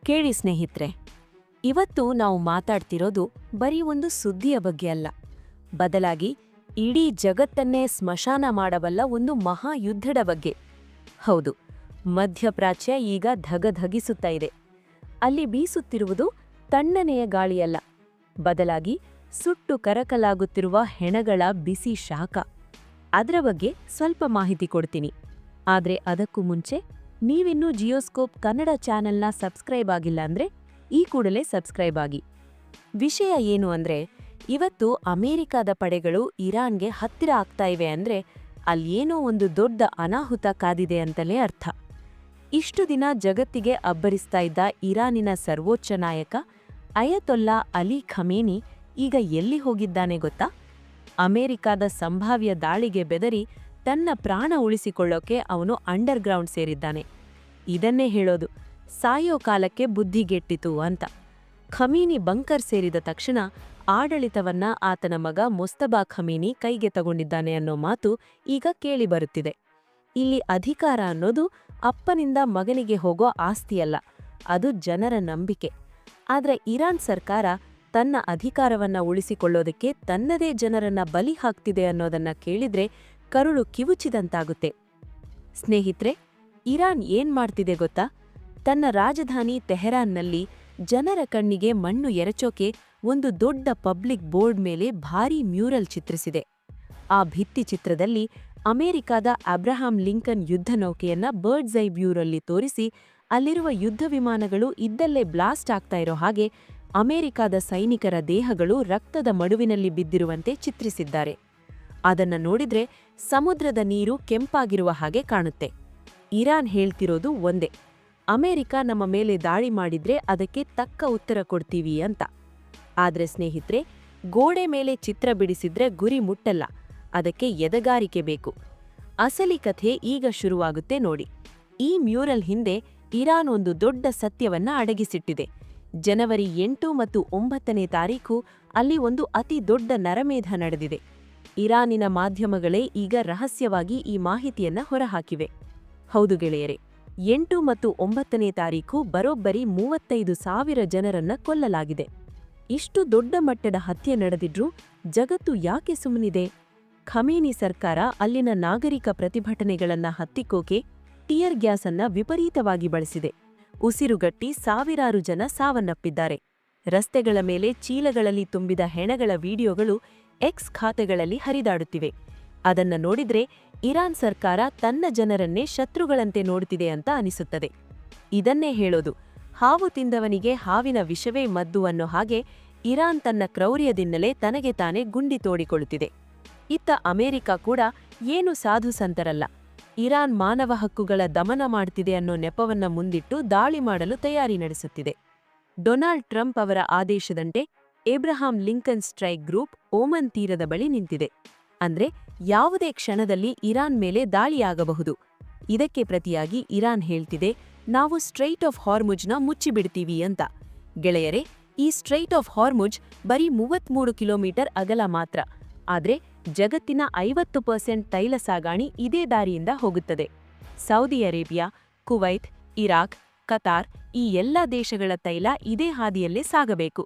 ಕೇಳಿ ಸ್ನೇಹಿತ್ರೆ, ಇವತ್ತು ನಾವು ಮಾತಾಡ್ತಿರೋದು ಬರೀ ಒಂದು ಸುದ್ದಿಯ ಬಗ್ಗೆ ಅಲ್ಲ, ಬದಲಾಗಿ ಇಡೀ ಜಗತ್ತನ್ನೇ ಸ್ಮಶಾನ ಮಾಡಬಲ್ಲ ಒಂದು ಮಹಾಯುದ್ಧದ ಬಗ್ಗೆ. ಹೌದು, ಮಧ್ಯಪ್ರಾಚ್ಯ ಈಗ ಧಗಧಗಿಸುತ್ತಾ ಇದೆ. ಅಲ್ಲಿ ಬೀಸುತ್ತಿರುವುದು ತಣ್ಣನೆಯ ಗಾಳಿಯಲ್ಲ, ಬದಲಾಗಿ ಸುಟ್ಟು ಕರಕಲಾಗುತ್ತಿರುವ ಹೆಣಗಳ ಬಿಸಿ ಶಾಖ. ಅದರ ಬಗ್ಗೆ ಸ್ವಲ್ಪ ಮಾಹಿತಿ ಕೊಡ್ತೀನಿ. ಆದ್ರೆ ಅದಕ್ಕೂ ಮುಂಚೆ ನೀವಿನ್ನೂ ಜಿಯೋಸ್ಕೋಪ್ ಕನ್ನಡ ಚಾನೆಲ್ನ ಸಬ್ಸ್ಕ್ರೈಬ್ ಆಗಿಲ್ಲ ಅಂದ್ರೆ ಈ ಕೂಡಲೇ ಸಬ್ಸ್ಕ್ರೈಬ್ ಆಗಿ. ವಿಷಯ ಏನು ಅಂದ್ರೆ, ಇವತ್ತು ಅಮೆರಿಕದ ಪಡೆಗಳು ಇರಾನ್ಗೆ ಹತ್ತಿರ ಆಗ್ತಾ ಇವೆ ಅಂದ್ರೆ ಅಲ್ಲೇನೋ ಒಂದು ದೊಡ್ಡ ಅನಾಹುತ ಕಾದಿದೆ ಅಂತಲೇ ಅರ್ಥ. ಇಷ್ಟು ದಿನ ಜಗತ್ತಿಗೆ ಅಬ್ಬರಿಸ್ತಾ ಇದ್ದ ಇರಾನಿನ ಸರ್ವೋಚ್ಚ ನಾಯಕ ಅಯತೊಲ್ಲಾ ಅಲಿ ಖಮೇನಿ ಈಗ ಎಲ್ಲಿ ಹೋಗಿದ್ದಾನೆ ಗೊತ್ತಾ? ಅಮೆರಿಕದ ಸಂಭಾವ್ಯ ದಾಳಿಗೆ ಬೆದರಿ ತನ್ನ ಪ್ರಾಣ ಉಳಿಸಿಕೊಳ್ಳೋಕೆ ಅವನು ಅಂಡರ್ಗ್ರೌಂಡ್ ಸೇರಿದ್ದಾನೆ. ಇದನ್ನೇ ಹೇಳೋದು ಸಾಯೋ ಕಾಲಕ್ಕೆ ಬುದ್ಧಿಗೆಟ್ಟಿತು ಅಂತ. ಖಮೀನಿ ಬಂಕರ್ ಸೇರಿದ ತಕ್ಷಣ ಆಡಳಿತವನ್ನ ಆತನ ಮಗ ಮುಸ್ತಬಾ ಖಮೀನಿ ಕೈಗೆ ತಗೊಂಡಿದ್ದಾನೆ ಅನ್ನೋ ಮಾತು ಈಗ ಕೇಳಿಬರುತ್ತಿದೆ. ಇಲ್ಲಿ ಅಧಿಕಾರ ಅನ್ನೋದು ಅಪ್ಪನಿಂದ ಮಗನಿಗೆ ಹೋಗೋ ಆಸ್ತಿಯಲ್ಲ, ಅದು ಜನರ ನಂಬಿಕೆ. ಆದ್ರೆ ಇರಾನ್ ಸರ್ಕಾರ ತನ್ನ ಅಧಿಕಾರವನ್ನ ಉಳಿಸಿಕೊಳ್ಳೋದಕ್ಕೆ ತನ್ನದೇ ಜನರನ್ನ ಬಲಿ ಹಾಕ್ತಿದೆ ಅನ್ನೋದನ್ನ ಕೇಳಿದ್ರೆ ಕರುಳು ಕಿವುಚಿದಂತಾಗುತ್ತೆ. ಸ್ನೇಹಿತ್ರೆ, ಇರಾನ್ ಏನ್ ಮಾಡ್ತಿದೆ ಗೊತ್ತಾ? ತನ್ನ ರಾಜಧಾನಿ ತೆಹರಾನ್ನಲ್ಲಿ ಜನರ ಕಣ್ಣಿಗೆ ಮಣ್ಣು ಎರಚೋಕೆ ಒಂದು ದೊಡ್ಡ ಪಬ್ಲಿಕ್ ಬೋರ್ಡ್ ಮೇಲೆ ಭಾರೀ ಮ್ಯೂರಲ್ ಚಿತ್ರಿಸಿದೆ. ಆ ಭಿತ್ತಿ ಚಿತ್ರದಲ್ಲಿ ಅಮೆರಿಕದ ಅಬ್ರಹಾಂ ಲಿಂಕನ್ ಯುದ್ಧ ನೌಕೆಯನ್ನ ಬರ್ಡ್ಸ್ ಐ ವ್ಯೂರಲ್ಲಿ ತೋರಿಸಿ ಅಲ್ಲಿರುವ ಯುದ್ಧ ವಿಮಾನಗಳು ಇದ್ದಲ್ಲೇ ಬ್ಲಾಸ್ಟ್ ಆಗ್ತಾ ಇರೋ ಹಾಗೆ ಅಮೆರಿಕದ ಸೈನಿಕರ ದೇಹಗಳು ರಕ್ತದ ಮಡುವಿನಲ್ಲಿ ಬಿದ್ದಿರುವಂತೆ ಚಿತ್ರಿಸಿದ್ದಾರೆ. ಅದನ್ನ ನೋಡಿದ್ರೆ ಸಮುದ್ರದ ನೀರು ಕೆಂಪಾಗಿರುವ ಹಾಗೆ ಕಾಣುತ್ತೆ. ಇರಾನ್ ಹೇಳ್ತಿರೋದು ಒಂದೇ: ಅಮೆರಿಕ ನಮ್ಮ ಮೇಲೆ ದಾಳಿ ಮಾಡಿದ್ರೆ ಅದಕ್ಕೆ ತಕ್ಕ ಉತ್ತರ ಕೊಡ್ತೀವಿ ಅಂತ. ಆದ್ರೆ ಸ್ನೇಹಿತ್ರೆ, ಗೋಡೆ ಮೇಲೆ ಚಿತ್ರ ಬಿಡಿಸಿದ್ರೆ ಗುರಿ ಮುಟ್ಟಲ್ಲ, ಅದಕ್ಕೆ ಎದೆಗಾರಿಕೆ ಬೇಕು. ಅಸಲಿ ಕಥೆ ಈಗ ಶುರುವಾಗುತ್ತೆ ನೋಡಿ. ಈ ಮ್ಯೂರಲ್ ಹಿಂದೆ ಇರಾನ್ ಒಂದು ದೊಡ್ಡ ಸತ್ಯವನ್ನ ಅಡಗಿಸಿಟ್ಟಿದೆ. ಜನವರಿ 8 ಮತ್ತು 9ನೇ ತಾರೀಖು ಅಲ್ಲಿ ಒಂದು ಅತಿ ದೊಡ್ಡ ನರಮೇಧ ನಡೆದಿದೆ. ಇರಾನಿನ ಮಾಧ್ಯಮಗಳೇ ಈಗ ರಹಸ್ಯವಾಗಿ ಈ ಮಾಹಿತಿಯನ್ನ ಹೊರಹಾಕಿವೆ. ಹೌದು ಗೆಳೆಯರೆ, 8 ಮತ್ತು 9ನೇ ತಾರೀಖು ಬರೋಬ್ಬರಿ 35,000 ಜನರನ್ನ ಕೊಲ್ಲಲಾಗಿದೆ. ಇಷ್ಟು ದೊಡ್ಡ ಮಟ್ಟದ ಹತ್ಯೆ ನಡೆದಿದ್ರೂ ಜಗತ್ತು ಯಾಕೆ ಸುಮ್ಮನಿದೆ? ಖಮೀನಿ ಸರ್ಕಾರ ಅಲ್ಲಿನ ನಾಗರಿಕ ಪ್ರತಿಭಟನೆಗಳನ್ನ ಹತ್ತಿಕ್ಕೋಕೆ ಟಿಯರ್ ಗ್ಯಾಸ್ ಅನ್ನ ವಿಪರೀತವಾಗಿ ಬಳಸಿದೆ. ಉಸಿರುಗಟ್ಟಿ ಸಾವಿರಾರು ಜನ ಸಾವನ್ನಪ್ಪಿದ್ದಾರೆ. ರಸ್ತೆಗಳ ಮೇಲೆ ಚೀಲಗಳಲ್ಲಿ ತುಂಬಿದ ಹೆಣಗಳ ವಿಡಿಯೋಗಳು ಎಕ್ಸ್ ಖಾತೆಗಳಲ್ಲಿ ಹರಿದಾಡುತ್ತಿವೆ. ಅದನ್ನ ನೋಡಿದ್ರೆ ಇರಾನ್ ಸರ್ಕಾರ ತನ್ನ ಜನರನ್ನೇ ಶತ್ರುಗಳಂತೆ ನೋಡುತ್ತಿದೆ ಅಂತ ಅನಿಸುತ್ತದೆ. ಇದನ್ನೇ ಹೇಳೋದು ಹಾವು ತಿಂದವನಿಗೆ ಹಾವಿನ ವಿಷವೇ ಮದ್ದು ಅನ್ನೋ ಹಾಗೆ ಇರಾನ್ ತನ್ನ ಕ್ರೌರ್ಯದಿಂದಲೇ ತನಗೆ ತಾನೇ ಗುಂಡಿ ತೋಡಿಕೊಳ್ಳುತ್ತಿದೆ. ಇತ್ತ ಅಮೆರಿಕ ಕೂಡ ಏನು ಸಾಧು ಸಂತರಲ್ಲ. ಇರಾನ್ ಮಾನವ ಹಕ್ಕುಗಳ ದಮನ ಮಾಡ್ತಿದೆ ಅನ್ನೋ ನೆಪವನ್ನ ಮುಂದಿಟ್ಟು ದಾಳಿ ಮಾಡಲು ತಯಾರಿ ನಡೆಸುತ್ತಿದೆ. ಡೊನಾಲ್ಡ್ ಟ್ರಂಪ್ ಅವರ ಆದೇಶದಂತೆ ಏಬ್ರಹಾಂ ಲಿಂಕನ್ ಸ್ಟ್ರೈಕ್ ಗ್ರೂಪ್ ಓಮನ್ ತೀರದ ಬಳಿ ನಿಂತಿದೆ. ಅಂದ್ರೆ ಯಾವುದೇ ಕ್ಷಣದಲ್ಲಿ ಇರಾನ್ ಮೇಲೆ ದಾಳಿಯಾಗಬಹುದು. ಇದಕ್ಕೆ ಪ್ರತಿಯಾಗಿ ಇರಾನ್ ಹೇಳ್ತಿದೆ, ನಾವು ಸ್ಟ್ರೈಟ್ ಆಫ್ ಹಾರ್ಮುಜ್ನ ಮುಚ್ಚಿಬಿಡ್ತೀವಿ ಅಂತ. ಗೆಳೆಯರೆ, ಈ ಸ್ಟ್ರೈಟ್ ಆಫ್ ಹಾರ್ಮುಜ್ ಬರೀ 33 ಕಿಲೋಮೀಟರ್ ಅಗಲ ಮಾತ್ರ. ಆದ್ರೆ ಜಗತ್ತಿನ 50% ತೈಲ ಸಾಗಾಣಿ ಇದೇ ದಾರಿಯಿಂದ ಹೋಗುತ್ತದೆ. Saudi Arabia, Kuwait, Iraq, Qatar ಈ ಎಲ್ಲ ದೇಶಗಳ ತೈಲ ಇದೇ ಹಾದಿಯಲ್ಲೇ ಸಾಗಬೇಕು.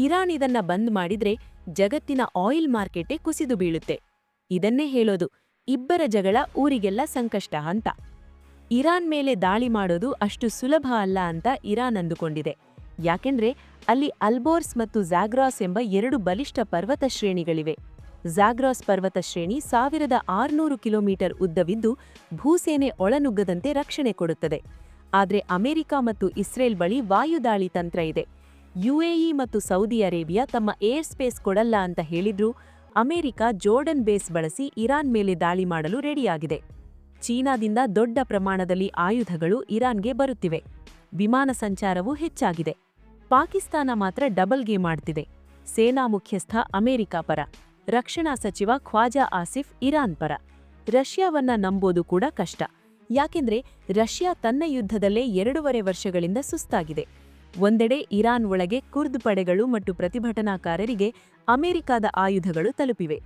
ಇರಾನ್ ಇದನ್ನ ಬಂದ್ ಮಾಡಿದ್ರೆ ಜಗತ್ತಿನ ಆಯಿಲ್ ಮಾರ್ಕೆಟೇ ಕುಸಿದು ಬೀಳುತ್ತೆ. ಇದನ್ನೇ ಹೇಳೋದು ಇಬ್ಬರ ಜಗಳ ಊರಿಗೆಲ್ಲ ಸಂಕಷ್ಟ ಅಂತ. ಇರಾನ್ ಮೇಲೆ ದಾಳಿ ಮಾಡೋದು ಅಷ್ಟು ಸುಲಭ ಅಲ್ಲ ಅಂತ ಇರಾನ್ ಅಂದುಕೊಂಡಿದೆ. ಯಾಕೆಂದ್ರೆ ಅಲ್ಲಿ ಅಲ್ಬೋರ್ಸ್ ಮತ್ತು ಝಾಗ್ರಾಸ್ ಎಂಬ 2 ಬಲಿಷ್ಠ ಪರ್ವತ ಶ್ರೇಣಿಗಳಿವೆ. ಝಾಗ್ರಾಸ್ ಪರ್ವತ ಶ್ರೇಣಿ 1600 ಕಿಲೋಮೀಟರ್ ಉದ್ದವಿದ್ದು ಭೂಸೇನೆ ಒಳನುಗ್ಗದಂತೆ ರಕ್ಷಣೆ ಕೊಡುತ್ತದೆ. ಆದ್ರೆ ಅಮೆರಿಕ ಮತ್ತು ಇಸ್ರೇಲ್ ಬಳಿ ವಾಯುದಾಳಿ ತಂತ್ರ ಇದೆ. ಯುಎಇ ಮತ್ತು ಸೌದಿ ಅರೇಬಿಯಾ ತಮ್ಮ ಏರ್ ಸ್ಪೇಸ್ ಕೊಡಲ್ಲ ಅಂತ ಹೇಳಿದ್ರೂ ಅಮೆರಿಕ ಜೋರ್ಡನ್ ಬೇಸ್ ಬಳಸಿ ಇರಾನ್ ಮೇಲೆ ದಾಳಿ ಮಾಡಲು ರೆಡಿಯಾಗಿದೆ. ಚೀನಾದಿಂದ ದೊಡ್ಡ ಪ್ರಮಾಣದಲ್ಲಿ ಆಯುಧಗಳು ಇರಾನ್ಗೆ ಬರುತ್ತಿವೆ. ವಿಮಾನ ಸಂಚಾರವೂ ಹೆಚ್ಚಾಗಿದೆ. ಪಾಕಿಸ್ತಾನ ಮಾತ್ರ ಡಬಲ್ ಗೇಮ್ ಆಡ್ತಿದೆ. ಸೇನಾ ಮುಖ್ಯಸ್ಥ ಅಮೆರಿಕ ಪರ, ರಕ್ಷಣಾ ಸಚಿವ ಖ್ವಾಜಾ ಆಸಿಫ್ ಇರಾನ್ ಪರ. ರಷ್ಯಾವನ್ನ ನಂಬೋದು ಕೂಡ ಕಷ್ಟ. ಯಾಕೆಂದ್ರೆ ರಷ್ಯಾ ತನ್ನ ಯುದ್ಧದಲ್ಲೇ 2.5 ವರ್ಷಗಳಿಂದ ಸುಸ್ತಾಗಿದೆ. ಒಂದೆಡೆ ಇರಾನ್ ಒಳಗೆ ಕುರ್ದ್ ಪಡೆಗಳು ಮತ್ತು ಪ್ರತಿಭಟನಾಕಾರರಿಗೆ ಅಮೆರಿಕದ ಆಯುಧಗಳು ತಲುಪಿವೆ.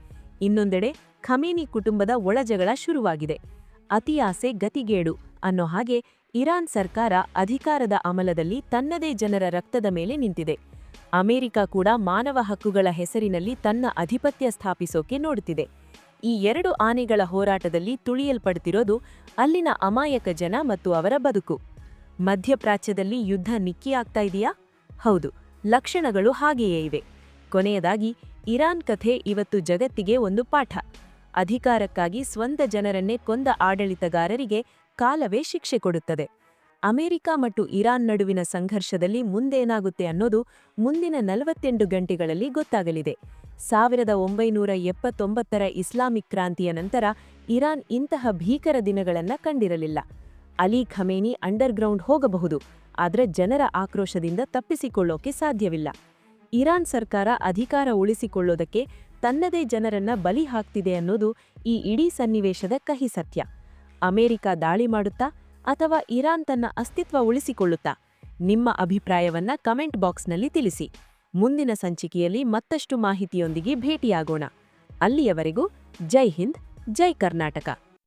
ಇನ್ನೊಂದೆಡೆ ಖಮೀನಿ ಕುಟುಂಬದ ಒಳಜಗಳ ಶುರುವಾಗಿದೆ. ಅತಿ ಆಸೆ ಗತಿಗೇಡು ಅನ್ನೋ ಹಾಗೆ ಇರಾನ್ ಸರ್ಕಾರ ಅಧಿಕಾರದ ಅಮಲದಲ್ಲಿ ತನ್ನದೇ ಜನರ ರಕ್ತದ ಮೇಲೆ ನಿಂತಿದೆ. ಅಮೆರಿಕ ಕೂಡ ಮಾನವ ಹಕ್ಕುಗಳ ಹೆಸರಿನಲ್ಲಿ ತನ್ನ ಅಧಿಪತ್ಯ ಸ್ಥಾಪಿಸೋಕೆ ನೋಡುತ್ತಿದೆ. ಈ ಎರಡು ಆನೆಗಳ ಹೋರಾಟದಲ್ಲಿ ತುಳಿಯಲ್ಪಡ್ತಿರೋದು ಅಲ್ಲಿನ ಅಮಾಯಕ ಜನ ಮತ್ತು ಅವರ ಬದುಕು. ಮಧ್ಯಪ್ರಾಚ್ಯದಲ್ಲಿ ಯುದ್ಧ ನಿಕ್ಕಿಯಾಗ್ತಾ ಇದೆಯಾ? ಹೌದು, ಲಕ್ಷಣಗಳು ಹಾಗೆಯೇ ಇವೆ. ಕೊನೆಯದಾಗಿ ಇರಾನ್ ಕಥೆ ಇವತ್ತು ಜಗತ್ತಿಗೆ ಒಂದು ಪಾಠ. ಅಧಿಕಾರಕ್ಕಾಗಿ ಸ್ವಂತ ಜನರನ್ನೇ ಕೊಂದ ಆಡಳಿತಗಾರರಿಗೆ ಕಾಲವೇ ಶಿಕ್ಷೆ ಕೊಡುತ್ತದೆ. ಅಮೆರಿಕ ಮತ್ತು ಇರಾನ್ ನಡುವಿನ ಸಂಘರ್ಷದಲ್ಲಿ ಮುಂದೇನಾಗುತ್ತೆ ಅನ್ನೋದು ಮುಂದಿನ 48 ಗಂಟೆಗಳಲ್ಲಿ ಗೊತ್ತಾಗಲಿದೆ. 1979ರ ಇಸ್ಲಾಮಿಕ್ ಕ್ರಾಂತಿಯ ನಂತರ ಇರಾನ್ ಇಂತಹ ಭೀಕರ ದಿನಗಳನ್ನ ಕಂಡಿರಲಿಲ್ಲ. ಅಲಿ ಖಮೇನಿ ಅಂಡರ್ಗ್ರೌಂಡ್ ಹೋಗಬಹುದು, ಆದರೆ ಜನರ ಆಕ್ರೋಶದಿಂದ ತಪ್ಪಿಸಿಕೊಳ್ಳೋಕೆ ಸಾಧ್ಯವಿಲ್ಲ. ಇರಾನ್ ಸರ್ಕಾರ ಅಧಿಕಾರ ಉಳಿಸಿಕೊಳ್ಳೋದಕ್ಕೆ ತನ್ನದೇ ಜನರನ್ನ ಬಲಿ ಹಾಕ್ತಿದೆ ಅನ್ನೋದು ಈ ಇಡೀ ಸನ್ನಿವೇಶದ ಕಹಿ ಸತ್ಯ. ಅಮೆರಿಕ ದಾಳಿ ಮಾಡುತ್ತಾ ಅಥವಾ ಇರಾನ್ ತನ್ನ ಅಸ್ತಿತ್ವ ಉಳಿಸಿಕೊಳ್ಳುತ್ತಾ? ನಿಮ್ಮ ಅಭಿಪ್ರಾಯವನ್ನ ಕಮೆಂಟ್ ಬಾಕ್ಸ್ನಲ್ಲಿ ತಿಳಿಸಿ. ಮುಂದಿನ ಸಂಚಿಕೆಯಲ್ಲಿ ಮತ್ತಷ್ಟು ಮಾಹಿತಿಯೊಂದಿಗೆ ಭೇಟಿಯಾಗೋಣ. ಅಲ್ಲಿಯವರೆಗೂ ಜೈ ಹಿಂದ್, ಜೈ ಕರ್ನಾಟಕ.